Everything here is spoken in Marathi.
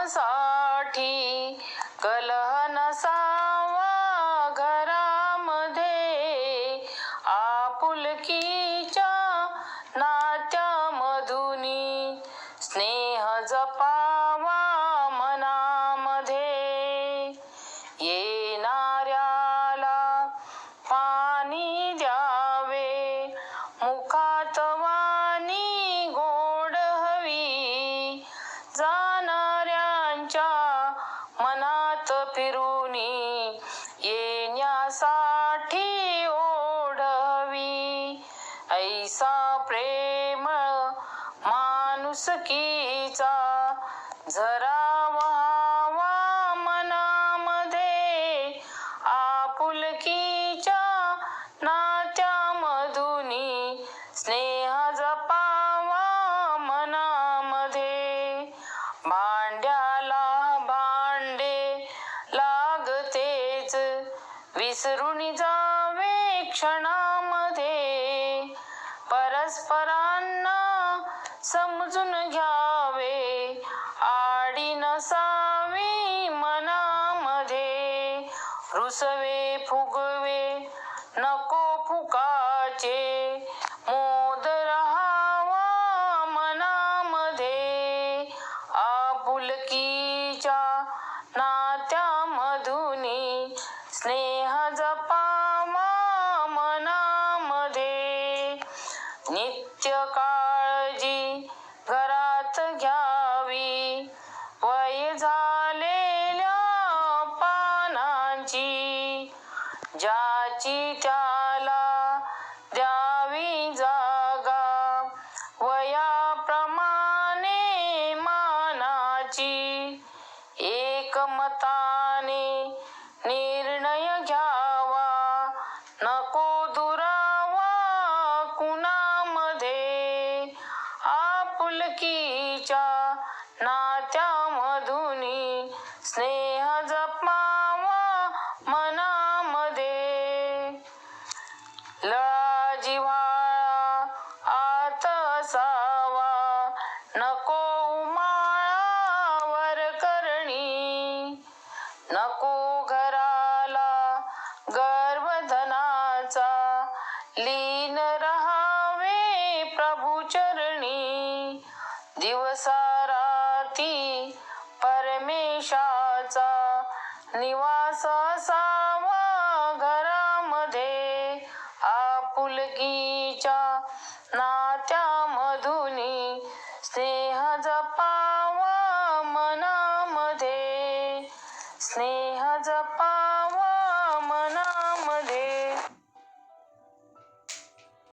प्रेमासाठी कलह नसावा घरामध्ये, आपुलकीच्या नात्यामधुनी स्नेह जपावा मनामध्ये. येणाऱ्याला पाणी द्यावे, मुखात वाणी गोड हवी, जाणाऱ्यांच्या मनात फिरूनी येण्यासाठी ओढ हवी. ऐसा प्रेम माणुसकीचा झरा व्हावा मनामध्ये, आपुलकीच्या नात्यामधुनी स्नेह जपावा मनामध्ये. भांड्याला भांडे लागतेच, विसरून जावे क्षणामध्ये, परस्परांना समजून घ्यावे, आडी नसावी मनामध्ये. रुसवे फुगवे नको फुकाचे, मोद रहावा मनामध्ये, आपुलकीच्या नात्यामधुनी स्नेह जपावा मनामध्ये. नित्य काळजी घरात घ्यावी, वय झालेल्या पानांची, ज्याची त्याला द्यावी जागा, वयाप्रमाणे मानाची. एकमताने निर्णय घ्यावा, नको दुरावा कुणामध्ये, आपुलकीच्या नात्यामधुनी स्नेह जपावा मनामध्ये. लळा जिव्हाळा आत असावा, नको उमाळावर करणी, नको घराला गर्वधनाचा, लीन रहावे प्रभुचरणी. दिवसा राती परमेशाचा निवास असावा घरामध्ये, आपुलकीच्या नात्यामधुनी स्नेह जपावा मनामध्ये. स्नेह जपावा